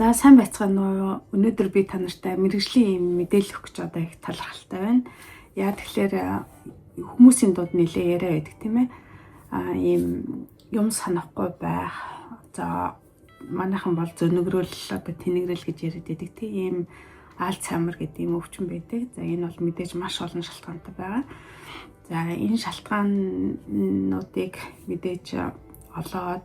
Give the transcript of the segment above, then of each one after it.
За сайн байцгаана уу? Өнөөдөр би та нартай мэргэжлийн юм мэдээлэл өгч одоо их талархалтай байна. Яа тэгэхээр хүмүүсийн дунд нэлээ яриа байдаг тийм ээ. Ийм юм санахгүй байх. За манайхан бол зөнөгрөл одоо тэнэгрэл гэж яриад байдаг тийм Альцгеймер гэдэг юм өвчин байдаг. За энэ бол мэдээж маш олон шалтгаантай байгаа. За энэ шалтгаануудыг мэдээж олоод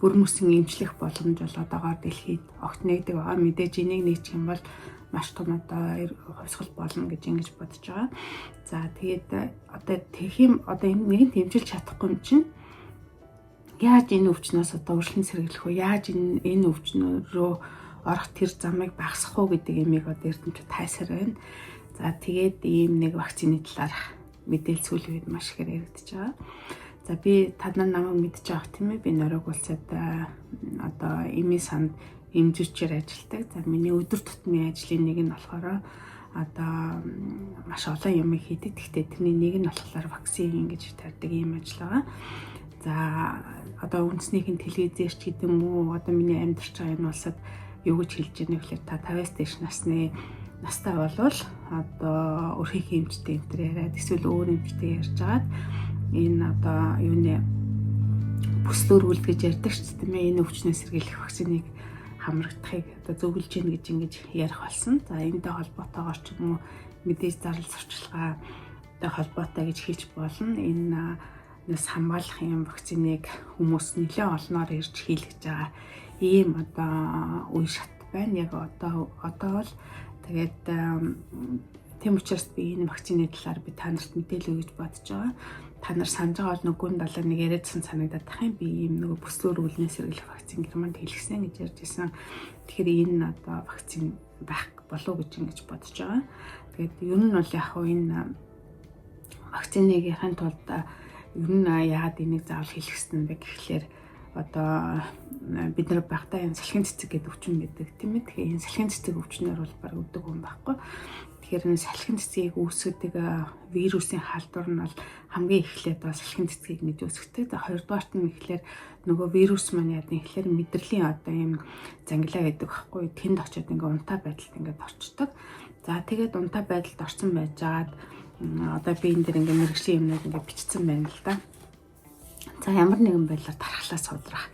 бүр мөсөн эмчлэх боломж бол одоогоор дэлхийд огт нэгдэг байгаа. Мэдээж энийг нийцэх юм бол маш том одоо хувьсгал болно гэж ингэж бодож байгаа. За тэгээд одоо тэхим одоо нэг дэмжиж чадахгүй юм чинь яаж энэ өвчнөөс одоо өршлөн сэргийлэх вэ? Яаж энэ өвчнөрөө орох тэр замыг багасгах уу гэдэг юмыг одоо эрдэмтэд тайсаар байна. За тэгээд ийм нэг вакцины талаар мэдээлэл сүүлийн үед маш ихээр яригдчихэж байгаа. За би та нар намайг мэдж байгаа тийм ээ. Би Норог улсад одоо эмийн санд эмзүүчээр ажилладаг. За миний өдөр тутмын ажлын нэг нь болохоор одоо маш олон юм хийдэг. Гэхдээ тэрний нэг нь болохоор вакцин гэж тарьдаг юм ажил байгаа. За одоо үндснийх нь телевизээрч гэдэг юм уу? Одоо миний амьдарч байгаа энэ улсад юу гэж хэлж яах вэ гэхээр та 50-аас дээш настай болвол одоо өрхийн эмчтэй энэ төр яриад эсвэл өөр эмчтэй ярьж агаад энэ одоо юуны бүслөрүүлд гэж ярьдаг ч тийм ээ. Энэ өвчнөөс сэргийлэх вакциныг хамрагдахыг одоо зөвлөж гин гэж ингэж ярих болсон. За энэтэй холбоотойгоор ч юм уу мэдээж зардал сурчлагатай холбоотой гэж хэлж болно. Энэ нас хамгаалах юм вакциныг хүмүүс нэлээд олноор ирж хийлгэж байгаа ийм одоо үе шат байна. Яг одоо бол тэгээд тийм учраас би энэ вакцины талаар би та нарт мэдээлэл өгж бодож байгаа. Та нар санаж байгаа бол нүгүн 71 яриадсан санагдаад тах юм. Би ийм нөгөө бүслөөр үлнээс сэргийлэх вакцин Германд хэлгсэн гэж ярьж байсан. Тэгэхээр энэ одоо вакцин байх болов уу гэж ингэж бодож байгаа. Тэгээд ер нь бол яг хөө энэ вакциныг яхахын тулд ер нь яагаад энийг заавал хэлгэсэн бэ гэхлээр одоо бид нар багтаа энэ салхин цэцэг гэдэг өвчин байдаг тийм ээ. Тэгэхээр энэ салхин цэцэг өвчнөр бол баг өгдөг юм байхгүй. Тэгэхээр энэ салхин цэцгийг үүсгэдэг вирусын халдвар нь бол хамгийн эхлээд салхин цэцгийг гэж үүсгэдэг. За хоёрдугаарт нь ихлээр нөгөө вирус маань яадаг ихлээр мэдрэлийн одоо ийм зангилаа гэдэг байхгүй. Тэнд очиод ингээ унтаа байдалд ингээ орчдөг. За тэгээд унтаа байдалд орсон байжгаад одоо би энэ дэр ингээ мэргэжлийн юмнууд ингээ бичсэн байна л да. За ямар нэгэн байдлаар тархалаас судрах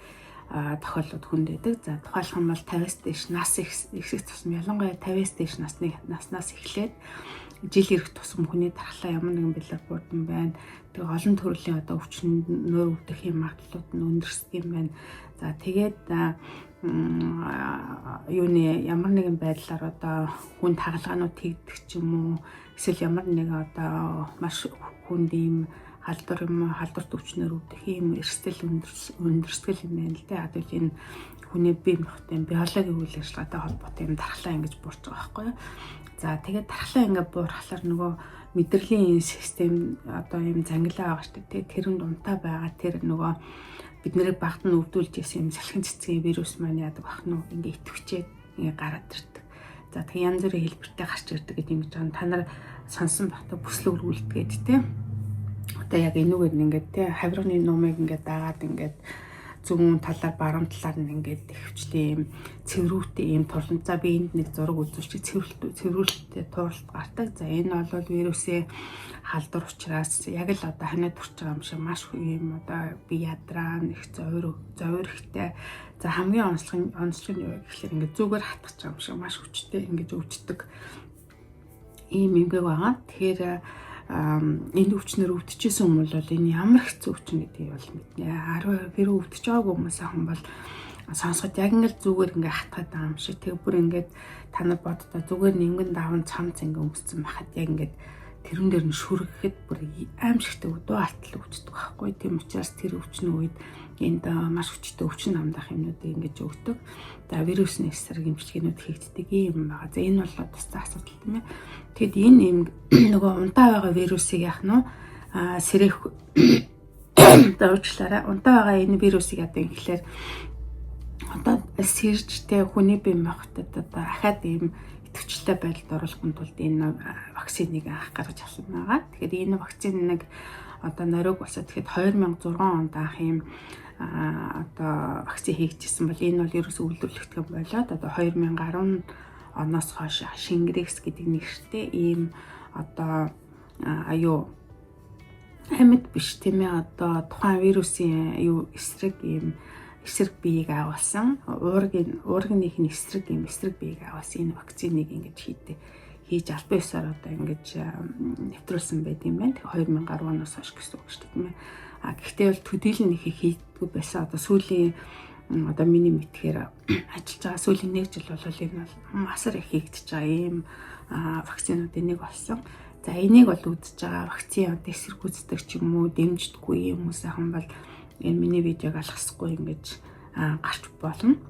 тохиолдлууд хүнд байдаг. За тухайлх нь бол 50-аас дээш нас ихсэх тусам ялангуяа 50-аас дээш наснаас эхлээд жил ирэх тусам хүний тархлаа ямар нэгэн байдлаар буурдан байна. Тэгээ олон төрлийн одоо өвчнөөр өвдөх юм магадлалууд нь өндөрсдөг юм байна. За тэгээд юуны ямар нэгэн байдлаар одоо хүн тагалгаанууд тэгдэг ч юм уу эсвэл ямар нэгэн одоо маш хүнд ийм халдварт өвчнөр өвдөх юм эрсдэл өндөрсгөл юм байна л дээ. Одоо энэ хүний бие махбодын биологийн үйл ажиллагаатай холбоотой юм тархлаа ингэж буурч байгаа байхгүй юу. За тэгээд тархлаа ингэ буурхалаар нөгөө мэдрэлийн систем одоо юм зангилаа байгаа шүү дээ. Тэрэнд унтаа байгаа тэр нөгөө бид нарыг багт нь өвдүүлж исэн юм салхин цэцгийн вирус маань яадаг бах нь ингэ итвчээд ингэ гараад ирдэг. За тэгээд янз бүрийн хэлбэртэй гарч ирдэг гэдэг юм гэж байна. Та нар сонсон бахта бүслэг үргэлдгээд тийм одоо яг энүүгээр ингээд тий хавирганы нуумыг ингээд дагаад ингээд зүүн талаар баруун талаар нь ингээд ихвчтэй юм цэврүүтэй юм турлан. За би энд нэг зураг үзүүлчих. Цэврүүлэлттэй тууралт гардаг. За энэ бол вирусын халдвар учраас яг л одоо ханиад турч байгаа юм шиг маш юм одоо би ядраа нэг зовир ихтэй. За хамгийн онцлог нь юу гэхэлэр ингээд зүгээр хатгах юм шиг маш хүчтэй ингээд өвддөг ийм юмгээ байгаа. Тэгэхээр энэ өвчнөр өвдөжсэн хүмүүс бол энэ ямар хэцүү өвчин гэдгийг бол мэднэ. 12 өвдөж байгаагүй хүмүүс ахын бол сонсоход яг ингээл зүгээр ингээ хатгаад байгаа юм шиг. Тэг бүр ингээд та нар боддоо зүгээр нэнгэн даван цамц ингээ өмссөн байхад яг ингээд тэрэн дээр нь шүргэхэд бүр аимшигтэй өдөө алтал өвчдөг байхгүй. Тийм учраас тэр өвчнөө үед энд маш хүчтэй өвчин намдах юмнуудыг ингэж өгдөг. За вирусны эсрэг эмчилгээнүүд хийгддэг юм байгаа. За энэ бол тусдаа асуудал тийм ээ. Тэгэд энэ юм нөгөө унтаа байгаа вирусыг яах нь сэрэх уучлаарай. Унтаа байгаа энэ вирусыг одоо ингэхлээр одоо сэржтэй хүний бие махбодод одоо ахаад ийм итвчлээ байдалд оруулахын тулд энэ вакциныг анх гаргаж авсан байгаа. Тэгэхээр энэ вакцин нэг одоо Норог улсад тэгэхэд 2006 онд анх ийм одоо вакцин хийгдсэн бол энэ бол ерөөсөө үйлдвэрлэгдэх юм болоод одоо 2010 оноос хойш Шингрекс гэдэг нэртэй ийм одоо амьд биш тийм ээ одоо тухайн вирусын эсрэг биеийг агуулсан уургийнхын эсрэг биеийг агуулсан энэ вакциныг ингэж хийж албан ёсоор одоо ингэж нэвтрүүлсэн байт юм байна. Тэгэхээр 2010 оноос хойш гэсэн үг шүү дээ тийм ээ. Гэхдээ бол төдийлөн их хийдэггүй байсан. Одоо сүүлийн одоо миний мэдхээр ажиллаж байгаа сүүлийн 1 жил бол энэ бол масар их хийгдэж байгаа ийм вакцинуудын нэг болсон. За энийг бол үзэж байгаа вакцин одоо эсрэг гүйцэтгэх ч юм уу дэмждэггүй юм хүмүүсийн бол энэ миний видеог алгасахгүй ингэж гарч болно.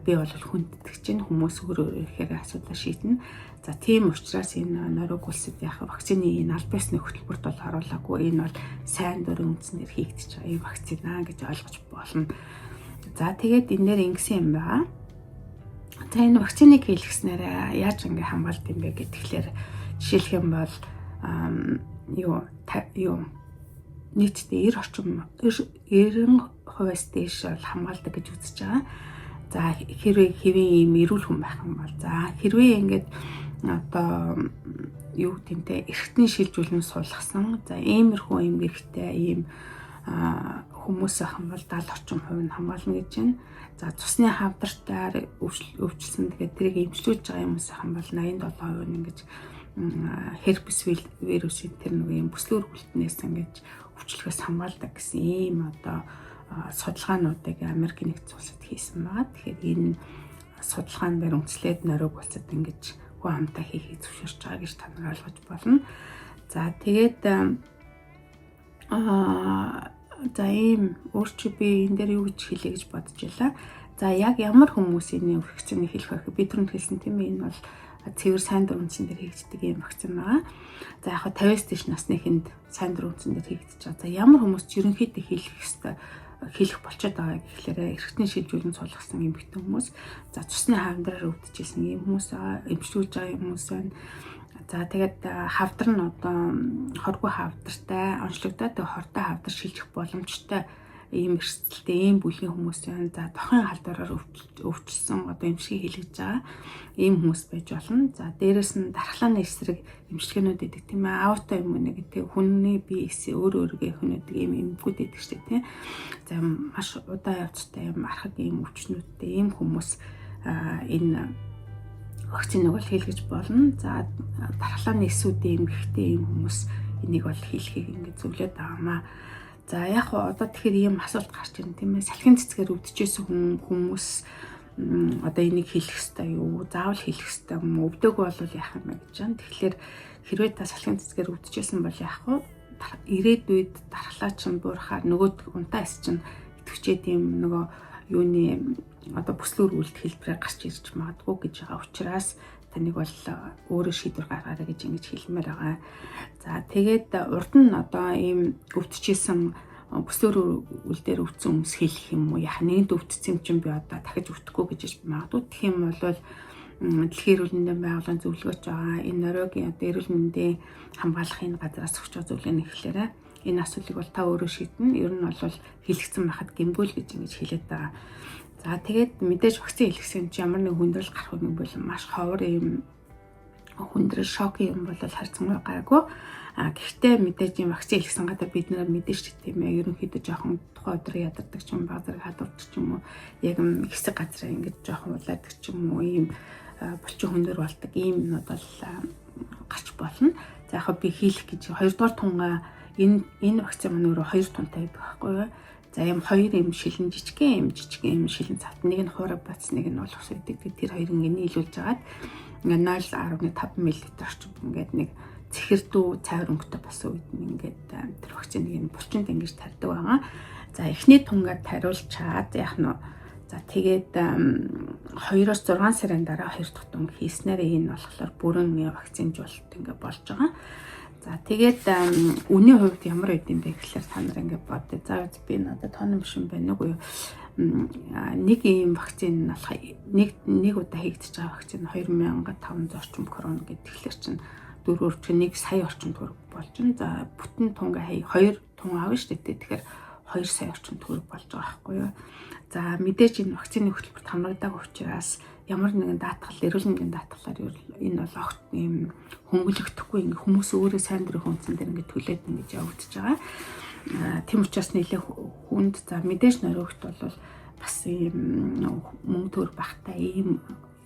Би бол хүндэтгэж чинь хүмүүс өөрөө ихээр асуудал шийднэ. За тийм учраас энэ нойрог улсад яг вакцины энэ аль бисны хөтөлбөрт бол оруулаагүй. Энэ бол сайн дурын үндснээр хийгдэж байгаа ийм вакцина гэж ойлгож болно. За тэгээд энэ дээр ингэсэн юм байна. За энэ вакциныг хийлгэснээр яаж ингэ хамгаалт юм бэ гэхлээр жишээлх юм бол нийтдээ 90%-аас дээш бол хамгаалдаг гэж үзэж байгаа. За хэрвээ ийм эрүүл хүн байх юм бол за хэрвээ ингээд одоо эргэтний шилжүүлэн суулгасан. За иймэрхүү юм эрхтэй ийм хүмүүс байх юм бол 70% нь хамгаална гэж байна. За цусны хавдартаар өвчлсөн тэгээд тэрийг эмчлүүлж байгаа хүмүүс байх юм бол 87% нь ингэж herpes вирусын тэр нэг юм бүслүүр хүлтнээс ингэж өвчлөхөөс хамгаалдаг гэсэн ийм одоо судалгаануудыг Америкийн нэгдсэн улсад хийсэн байгаа. Тэгэхээр энэ судалгаан дээр үндэслээд нойрог улсад ингэж хүн амтаа хийхийг зөвшөөрч байгаа гэж та нар ойлгож болно. За тэгээд за ийм өөрчөө би энэ дээр юу гэж хэлье гэж бодож байлаа. За яг ямар хүмүүс энэ вакциныг хийх вэ? Би түрүүнд хэлсэн тийм ээ энэ бол цэвэр сайн дур үндсэн дээр хийгддэг ийм вакцин байгаа. За яг 50-аас дээш насныхынд сайн дур үндсэн дээр хийгдэж байгаа. За ямар хүмүүс ерөнхийдөө хийх болчиход байгаа гэхлээр эргэтний шилжүүлэн суулгасан эмэгтэй хүмүүс, за цусны хавдраар өвдөжсэн ийм хүмүүс байгаа, эмчлүүлж байгаа хүмүүс байна. За тэгээд хавдар нь одоо хоргүй хавдартай, онцлогдоод хортой хавдар шилжих боломжтой ийм эрсдэлтэй ийм бүлгийн хүмүүс байна. За дохын халдвараар өвчлсөн одоо эмчилгээ хийлгэж байгаа ийм хүмүүс байж болно. За дээрэс нь дархлааны эсрэг эмчилгээнүүд гэдэг тийм ээ, аутоиммуни гэдэг хүний биеэсээ өөрөөргөө хүнэдэг ийм эмгүүд гэдэг шүү дээ тийм. За маш удаан явцтай ийм архаг ийм өвчнүүдтэй ийм хүмүүс энэ вакциныг бол хийлгэж болно. За дархлааны эсүүдийн эмгэгтэй ийм хүмүүс энийг бол хийлгэхийг ингээд зөвлөд байгаамаа. За яг одоо тэгэхээр ийм асуулт гарч ирнэ тийм ээ. Салхин цэцгээр өвдөжсэн хүмүүс одоо энийг хийлгэх ёстой юу? Заавал хийлгэх ёстой юм уу? Өвдөөгүй бол яах юм бэ гэж байна. Тэгэхээр хэрвээ та салхин цэцгээр өвдөжсэн бол яах вэ? Ирээдүйд дархлаа чинь буурахаар нөгөө унтаа эс чинь идэвчээд ийм нөгөө юуны одоо бүслүүр үлд хэлбэрээр гарч ирж магадгүй гэж байгаа учраас таныг бол өөрөө шийдвэр гаргаарай гэж ингэж хэлмээр байгаа. За тэгээд урд нь одоо ийм өвдчихсэн бүслүүр үлдээр өвдсөн хүмүүс хэлэх юм уу? Яг нэгэнт өвдсөн юм чинь би одоо дахиж өвдөхгүй гэж магадгүй. Тэгэх юм бол Дэлхийн эрүүл мэндийн байгууллагын зөвлөгөөч байгаа. Энэ нойрогийн одоо эрүүл мэндийн хамгаалахын газраас өгч байгаа зөвлөгөөний гэхлээр энэ асуудлыг бол та өөрөө шийднэ. Ер нь бол хэлэгдсэн байхад гэмгүүл гэж ингэж хэлээд байгаа. За тэгээд мэдээж вакцин хийлгэсэн чинь ямар нэг хүндрэл гарах юм бол маш ховор юм хүндрэл шок юм бол харьцангуй гайгүй. Гэхдээ мэдээж юм вакцин хийлгэсэн гадаа бид нэр мэдээж тийм ээ ерөнхийдөө жоохон тухайн өдөр ядардаг ч юм баг зэрэг хадварч ч юм уу яг хэсэг газар ингэж жоохон улаадаг ч юм уу ийм булчин хүндөр болдог ийм юмуд бол гарч болно. За яг би хийлэх гэж 2 дугаар тунгаа энэ вакцин маань өөрөө 2 тунтай байдаг байхгүй юу? За ийм 2 юм шилэн жижигхэн юм шилэн цавт нэг нь хуурай бац нэг нь бол ус гэдэг. Тэр хоёрыг ингэ нийлүүлж агаад ингээ 0.5 мл орчим ингээд нэг цэхэрдүү цайвар өнгөтэй болсон үед нь ингээд тэр вакциныг энэ булчинд ингэж тарьдаг байгаа. За эхний тунгаад тариулж чаад яах нь. За тэгээд 2-6 сарын дараа 2 дахь тунг хийснээр энэ болохоор бүрэн вакцинжуулалт ингээ болж байгаа. За тэгээд үнийн хувьд ямар байд юм бэ гэхээр та нар ингээ бодъё. За би надад тооны биш юм байна уу? Нэг ийм вакцин болох нэг удаа хийгдэж байгаа вакцин 2500 орчим крон гэхэлэр чинь 1 сая орчим төгрөг болж байна. За бүтэн тунгаа 2 тун аав штэ. Тэгэхээр 2 сая орчим төгрөг болж байгаа байхгүй юу. За мэдээж энэ вакцины хөтөлбөрт хамрагдаг учраас ямар нэгэн даатгал, эрүүл мэндийн даатгалаар энэ бол огт юм хөнгөлөгдөхгүй, ингээ хүмүүс өөрөө сайн дурын хүнсэн дээр ингээ төлөөд ингэж явагдаж байгаа. Тийм учраас нэлээ хүнд. За мэдээж нөрөөгт бол бас юм мөнгө төр багтаа ийм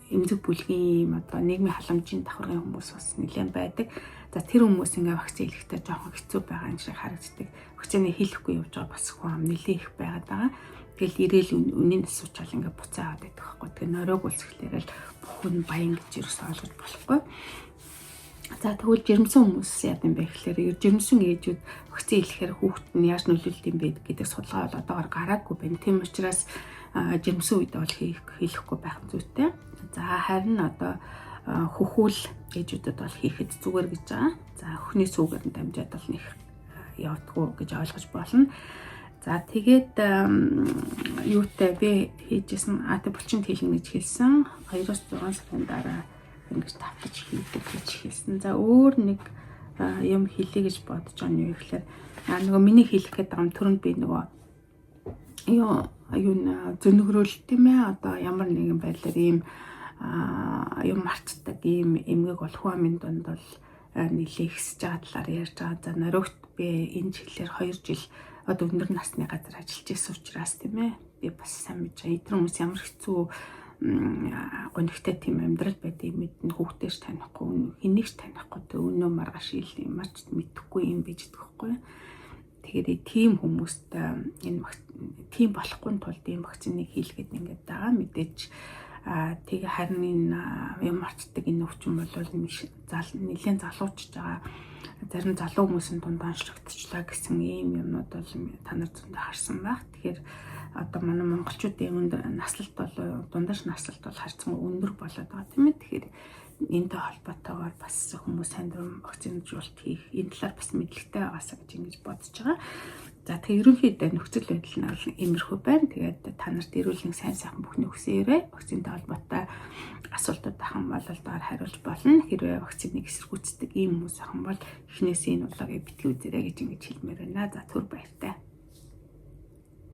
эмзэг бүлгийн одоо нийгмийн халамжийн давхаргын хүмүүс бас нэлээд байдаг. За тэр хүмүүс ингээ вакцины хийхдээ жоохон хэцүү байгаа юм шиг харагддаг. Вакцины хийхгүй явж байгаа бас хүн ам нэлээд их байгаад байгаа. Тэгэл ирээл үнийн асуучаал ингээ буцаад байдаг байхгүй. Тэгээ нөрөөг үлсгэлээр л бүхэн баян гэж ерөөс ойлгож болохгүй. За тэгвэл жирэмсэн хүмүүс яа гэм бэ гэхээр жирэмсэн ээжүүд вакцины хийхээр хүүхэд нь яаж нөлөөлд юм бэ гэдэг судалгаа бол одоогоор гараагүй байна. Тийм учраас жирэмсэн үед бол хийхгүй байх зүйтэй. За харин одоо хөхүүл ээжүүдэд бол хийхэд зүгээр гэж байгаа. За өхний сүүгээр нь дамжаад бол нэг явдггүй гэж ойлгож болно. За тэгээд юутай би хийжсэн булчинд хийлгэн гэж хэлсэн. 2-6 сарын дараа ингэж тавтаж хийдэг гэж хэлсэн. За өөр нэг юм хэлье гэж бодож байгаа нь юу гэхээр нөгөө миний хэлэх гээд байгаа төрөнд би нөгөө юу зөнөгрөөл тийм ээ одоо ямар нэгэн байдлаар ийм юм мартдаг ийм эмгэг бол хүн амын донд бол нэлээ ихсэж байгаа талаар ярьж байгаа. За нөрөгт би энэ чиглэлээр 2 жил одоо өндөр насны газар ажиллаж байсан учраас тийм ээ би бас сайн мэдэж байгаа. Эдгээр хүмүүс ямар хэцүү гонигтай тийм амьдрал байдгийг мэднэ. Хүүхдээс танихгүй, хэнийгч танихгүй тэ өнөө маргааш ил юм ч мэдэхгүй юм байж байгаа байхгүй. Тэгэхээр тийм хүмүүст энэ тийм болохгүй тулд ийм вакциныг хийлгээд ингээд байгаа. Мэдээж тэгээ харин энэ юм мартдаг энэ өвчин бол нэлээд залуучж байгаа. Зарим залуу хүмүүсийн дунд онцлогдчихлаа гэсэн ийм юмнууд бол та нар зөндөө харсан байх. Тэгэхээр одоо манай монголчуудын наслалт бол дундаж наслалт бол харьцан өндөр болоод байгаа тийм ээ. Тэгэхээр энэтэй холбоотойгоор бас хүмүүс сайн дурын вакцинжуулалт хийх энэ талаар бас мэдлэгтэй байгаасаа гэж ингэж бодож байгаа. За тэгээ ерөнхийдөө нөхцөл байдал нь бол иймэрхүү байна. Тэгээд та нарт эрүүл мэндийн сайн сайхан бүхний хүсээрээ вакцинтай холбоотой асуултууд ахын бол доор хариулж болно. Хэрвээ вакциныг эсэргүүцдэг ийм хүмүүс ахын бол эхнээсээ энэ влогийг битгий үзээрэй гэж ингэж хэлмээр байна. За түр баяртай.